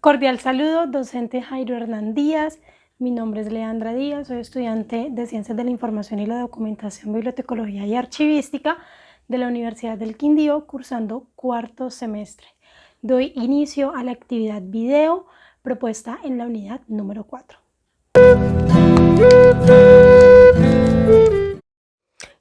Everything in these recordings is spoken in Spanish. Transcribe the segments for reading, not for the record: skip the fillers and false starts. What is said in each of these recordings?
Cordial saludo, docente Jairo Hernán Díaz. Mi nombre es Leandra Díaz, soy estudiante de Ciencias de la Información y la Documentación, Bibliotecología y Archivística de la Universidad del Quindío, cursando cuarto semestre. Doy inicio a la actividad video propuesta en la unidad número 4.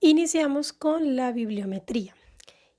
Iniciamos con la bibliometría.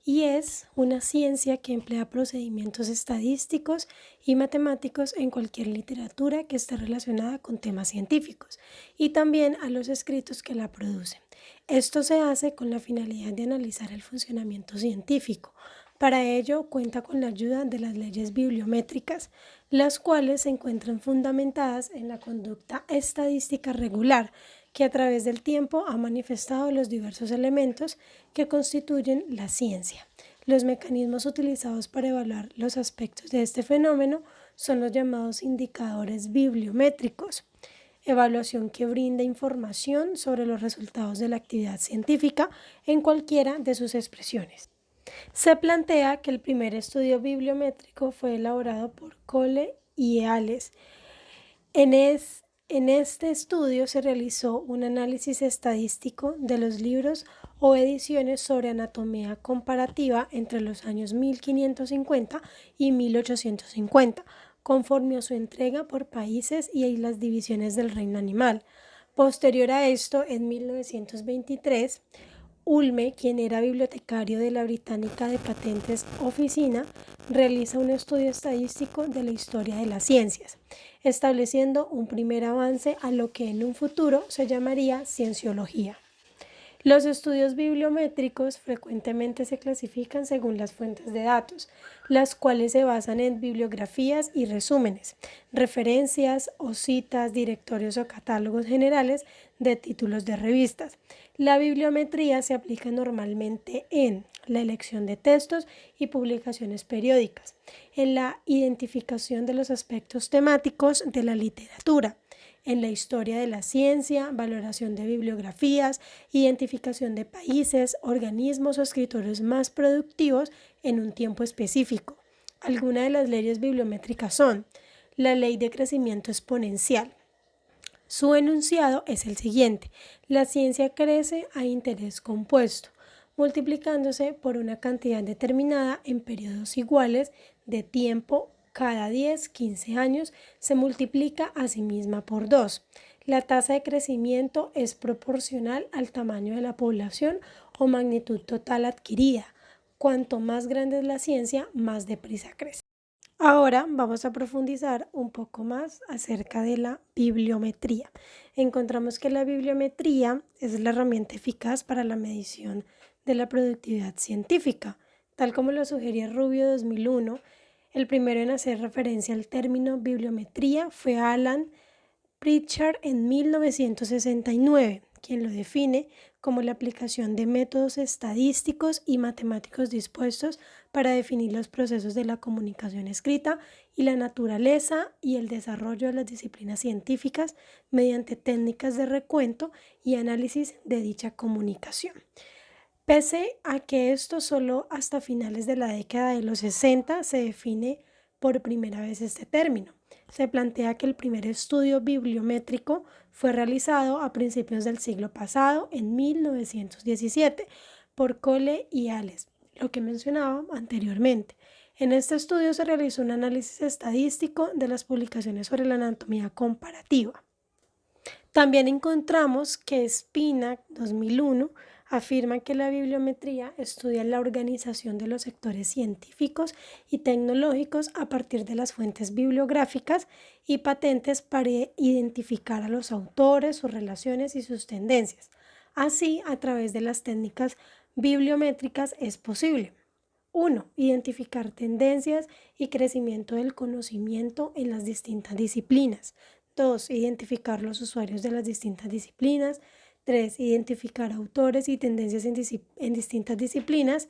Y es una ciencia que emplea procedimientos estadísticos y matemáticos en cualquier literatura que esté relacionada con temas científicos y también a los escritos que la producen. Esto se hace con la finalidad de analizar el funcionamiento científico. Para ello cuenta con la ayuda de las leyes bibliométricas, las cuales se encuentran fundamentadas en la conducta estadística regular, que a través del tiempo ha manifestado los diversos elementos que constituyen la ciencia. Los mecanismos utilizados para evaluar los aspectos de este fenómeno son los llamados indicadores bibliométricos, evaluación que brinda información sobre los resultados de la actividad científica en cualquiera de sus expresiones. Se plantea que el primer estudio bibliométrico fue elaborado por Cole y Eales. En este estudio se realizó un análisis estadístico de los libros o ediciones sobre anatomía comparativa entre los años 1550 y 1850, conforme a su entrega por países y las divisiones del reino animal. Posterior a esto, en 1923, Ulme, quien era bibliotecario de la Británica de Patentes Oficina, realiza un estudio estadístico de la historia de las ciencias, estableciendo un primer avance a lo que en un futuro se llamaría cienciología. Los estudios bibliométricos frecuentemente se clasifican según las fuentes de datos, las cuales se basan en bibliografías y resúmenes, referencias o citas, directorios o catálogos generales de títulos de revistas. La bibliometría se aplica normalmente en la elección de textos y publicaciones periódicas, en la identificación de los aspectos temáticos de la literatura, en la historia de la ciencia, valoración de bibliografías, identificación de países, organismos o escritores más productivos en un tiempo específico. Algunas de las leyes bibliométricas son la ley de crecimiento exponencial. Su enunciado es el siguiente: la ciencia crece a interés compuesto, multiplicándose por una cantidad determinada en periodos iguales de tiempo. Cada 10-15 años se multiplica a sí misma por 2. La tasa de crecimiento es proporcional al tamaño de la población o magnitud total adquirida. Cuanto más grande es la ciencia, más deprisa crece. Ahora vamos a profundizar un poco más acerca de la bibliometría. Encontramos que la bibliometría es la herramienta eficaz para la medición de la productividad científica, tal como lo sugería Rubio 2001. El primero en hacer referencia al término bibliometría fue Alan Pritchard en 1969, quien lo define como la aplicación de métodos estadísticos y matemáticos dispuestos para definir los procesos de la comunicación escrita y la naturaleza y el desarrollo de las disciplinas científicas mediante técnicas de recuento y análisis de dicha comunicación. Pese a que esto solo hasta finales de la década de los 60 se define por primera vez este término. Se plantea que el primer estudio bibliométrico fue realizado a principios del siglo pasado, en 1917, por Cole y Eales, lo que mencionaba anteriormente. En este estudio se realizó un análisis estadístico de las publicaciones sobre la anatomía comparativa. También encontramos que Spinack 2001 afirma que la bibliometría estudia la organización de los sectores científicos y tecnológicos a partir de las fuentes bibliográficas y patentes para identificar a los autores, sus relaciones y sus tendencias. Así, a través de las técnicas bibliométricas es posible: 1. Identificar tendencias y crecimiento del conocimiento en las distintas disciplinas. 2. Identificar los usuarios de las distintas disciplinas. 3. Identificar autores y tendencias en distintas disciplinas.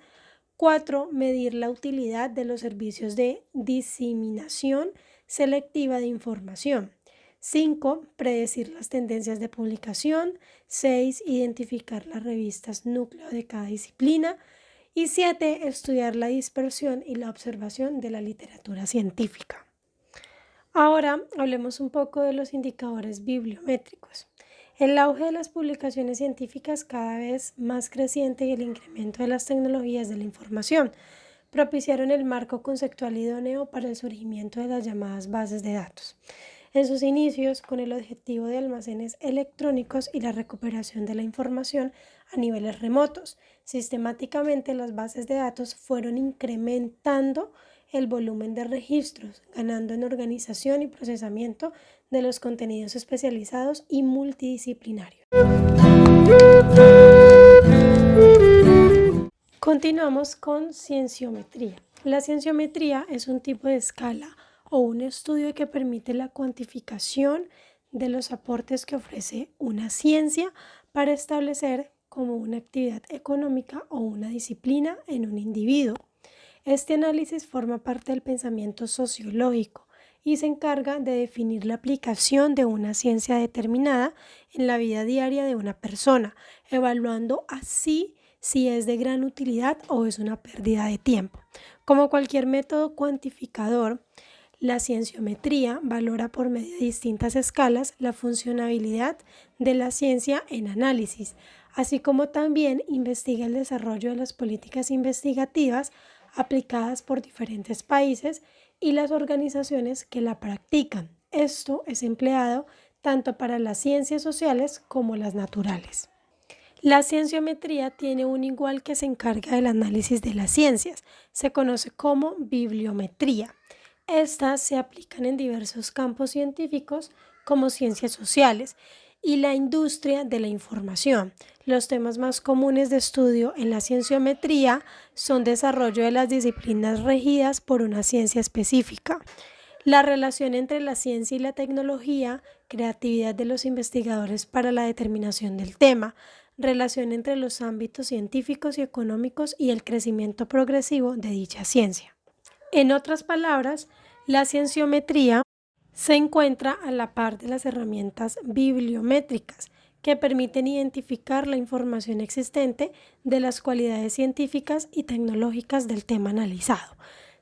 4. Medir la utilidad de los servicios de diseminación selectiva de información. 5. Predecir las tendencias de publicación. 6. Identificar las revistas núcleo de cada disciplina. Y 7. Estudiar la dispersión y la observación de la literatura científica. Ahora hablemos un poco de los indicadores bibliométricos. El auge de las publicaciones científicas cada vez más creciente y el incremento de las tecnologías de la información propiciaron el marco conceptual idóneo para el surgimiento de las llamadas bases de datos. En sus inicios, con el objetivo de almacenes electrónicos y la recuperación de la información a niveles remotos, sistemáticamente las bases de datos fueron incrementando el volumen de registros, ganando en organización y procesamiento de los contenidos especializados y multidisciplinarios. Continuamos con cienciometría. La cienciometría es un tipo de escala o un estudio que permite la cuantificación de los aportes que ofrece una ciencia para establecer como una actividad económica o una disciplina en un individuo. Este análisis forma parte del pensamiento sociológico y se encarga de definir la aplicación de una ciencia determinada en la vida diaria de una persona, evaluando así si es de gran utilidad o es una pérdida de tiempo. Como cualquier método cuantificador, la cienciometría valora por medio de distintas escalas la funcionabilidad de la ciencia en análisis, así como también investiga el desarrollo de las políticas investigativas aplicadas por diferentes países y las organizaciones que la practican. Esto es empleado tanto para las ciencias sociales como las naturales. La cienciometría tiene un igual que se encarga del análisis de las ciencias. Se conoce como bibliometría. Estas se aplican en diversos campos científicos como ciencias sociales y la industria de la información. Los temas más comunes de estudio en la cienciometría son desarrollo de las disciplinas regidas por una ciencia específica, la relación entre la ciencia y la tecnología, creatividad de los investigadores para la determinación del tema, relación entre los ámbitos científicos y económicos y el crecimiento progresivo de dicha ciencia. En otras palabras, la cienciometría se encuentra a la par de las herramientas bibliométricas que permiten identificar la información existente de las cualidades científicas y tecnológicas del tema analizado.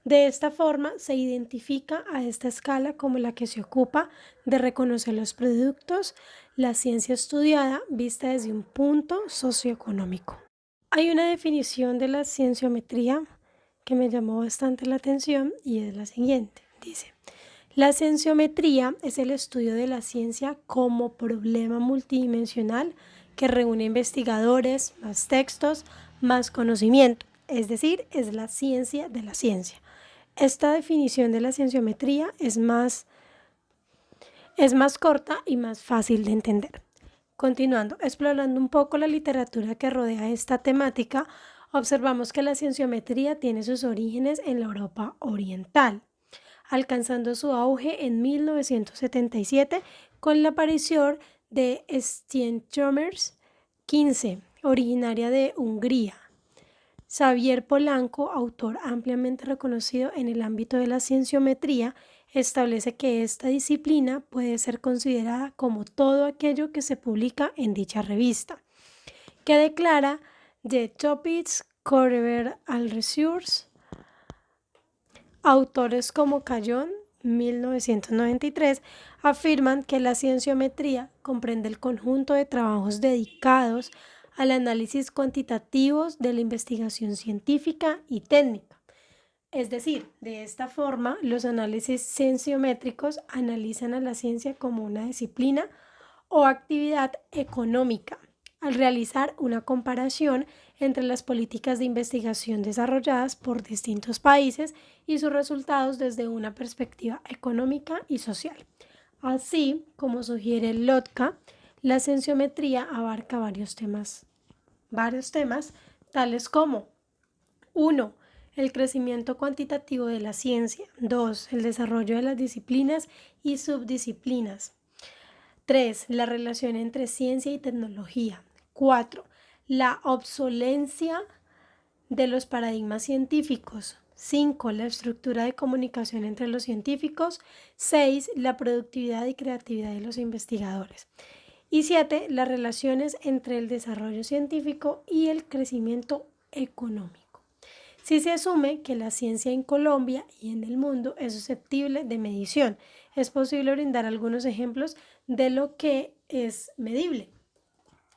De esta forma, se identifica a esta escala como la que se ocupa de reconocer los productos, la ciencia estudiada vista desde un punto socioeconómico. Hay una definición de la cienciometría que me llamó bastante la atención y es la siguiente. Dice: la cienciometría es el estudio de la ciencia como problema multidimensional que reúne investigadores, más textos, más conocimiento. Es decir, es la ciencia de la ciencia. Esta definición de la cienciometría es más corta y más fácil de entender. Continuando, explorando un poco la literatura que rodea esta temática, observamos que la cienciometría tiene sus orígenes en la Europa oriental, alcanzando su auge en 1977 con la aparición de Szentgyörgyi XV, originaria de Hungría. Xavier Polanco, autor ampliamente reconocido en el ámbito de la cienciometría, establece que esta disciplina puede ser considerada como todo aquello que se publica en dicha revista, que declara de Topics Correver al Resource. Autores como Callón, 1993, afirman que la cienciometría comprende el conjunto de trabajos dedicados al análisis cuantitativos de la investigación científica y técnica. Es decir, de esta forma, los análisis cienciométricos analizan a la ciencia como una disciplina o actividad económica, al realizar una comparación entre las políticas de investigación desarrolladas por distintos países y sus resultados desde una perspectiva económica y social. Así como sugiere Lotka, la cienciometría abarca varios temas, tales como 1. El crecimiento cuantitativo de la ciencia. 2. El desarrollo de las disciplinas y subdisciplinas. 3. La relación entre ciencia y tecnología. 4. La obsolencia de los paradigmas científicos. 5. La estructura de comunicación entre los científicos. 6. La productividad y creatividad de los investigadores. Y 7. Las relaciones entre el desarrollo científico y el crecimiento económico. Si se asume que la ciencia en Colombia y en el mundo es susceptible de medición, es posible brindar algunos ejemplos de lo que es medible.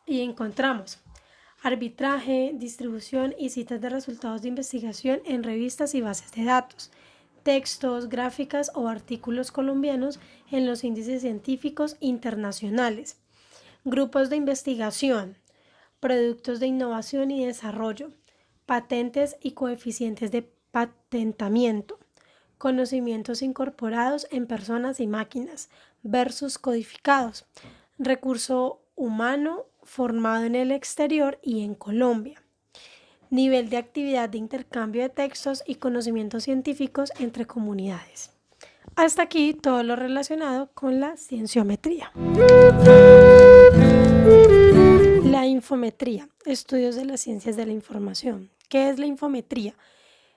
Y encontramos arbitraje, distribución y citas de resultados de investigación en revistas y bases de datos, textos, gráficas o artículos colombianos en los índices científicos internacionales, grupos de investigación, productos de innovación y desarrollo, patentes y coeficientes de patentamiento, conocimientos incorporados en personas y máquinas versus codificados, recurso humano formado en el exterior y en Colombia, nivel de actividad de intercambio de textos y conocimientos científicos entre comunidades. Hasta aquí todo lo relacionado con la cienciometría. La infometría, estudios de las ciencias de la información. ¿Qué es la infometría?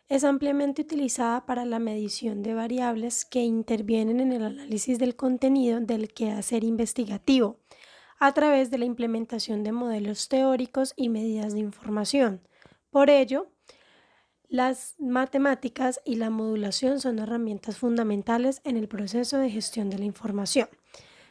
Es ampliamente utilizada para la medición de variables que intervienen en el análisis del contenido del quehacer investigativo a través de la implementación de modelos teóricos y medidas de información. Por ello, las matemáticas y la modulación son herramientas fundamentales en el proceso de gestión de la información.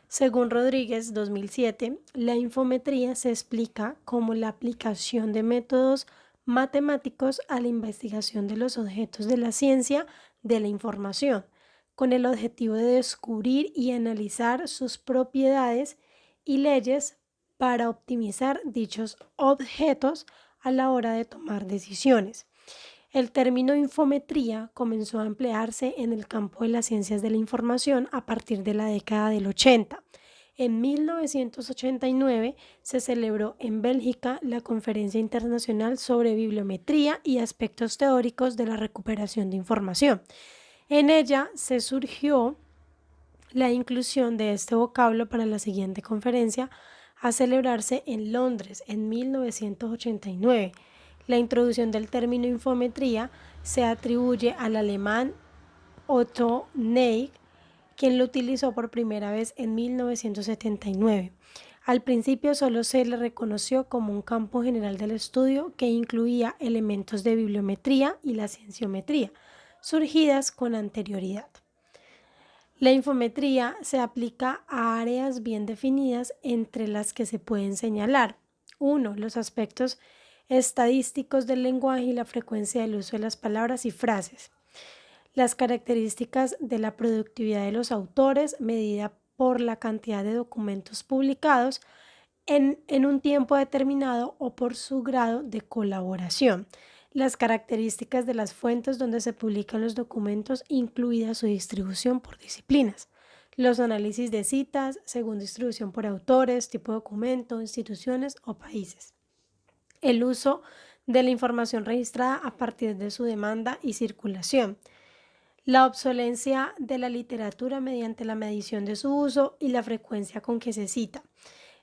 Según Rodríguez, 2007, la infometría se explica como la aplicación de métodos matemáticos a la investigación de los objetos de la ciencia de la información, con el objetivo de descubrir y analizar sus propiedades y leyes para optimizar dichos objetos a la hora de tomar decisiones. El término infometría comenzó a emplearse en el campo de las ciencias de la información a partir de la década del 80. En 1989 se celebró en Bélgica la Conferencia Internacional sobre Bibliometría y Aspectos Teóricos de la Recuperación de Información. En ella se surgió la inclusión de este vocablo para la siguiente conferencia a celebrarse en Londres en 1989. La introducción del término infometría se atribuye al alemán Otto Neig, quien lo utilizó por primera vez en 1979. Al principio solo se le reconoció como un campo general del estudio que incluía elementos de bibliometría y la cienciometría, surgidas con anterioridad. La infometría se aplica a áreas bien definidas entre las que se pueden señalar 1. Los aspectos estadísticos del lenguaje y la frecuencia del uso de las palabras y frases. Las características de la productividad de los autores medida por la cantidad de documentos publicados en un tiempo determinado o por su grado de colaboración. Las características de las fuentes donde se publican los documentos, incluida su distribución por disciplinas. Los análisis de citas según distribución por autores, tipo de documento, instituciones o países. El uso de la información registrada a partir de su demanda y circulación. La obsolencia de la literatura mediante la medición de su uso y la frecuencia con que se cita.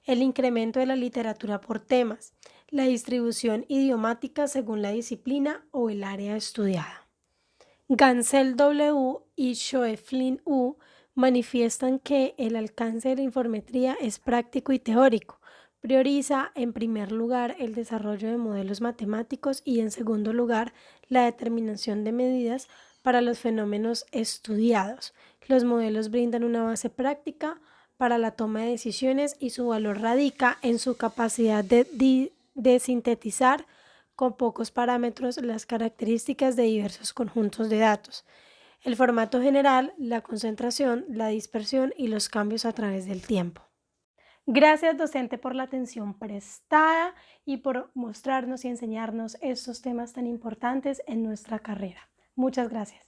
El incremento de la literatura por temas. La distribución idiomática según la disciplina o el área estudiada. Gansel W. y Schoeflin U. manifiestan que el alcance de la infometría es práctico y teórico. Prioriza, en primer lugar, el desarrollo de modelos matemáticos y, en segundo lugar, la determinación de medidas para los fenómenos estudiados. Los modelos brindan una base práctica para la toma de decisiones y su valor radica en su capacidad de sintetizar con pocos parámetros las características de diversos conjuntos de datos. El formato general, la concentración, la dispersión y los cambios a través del tiempo. Gracias, docente, por la atención prestada y por mostrarnos y enseñarnos estos temas tan importantes en nuestra carrera. Muchas gracias.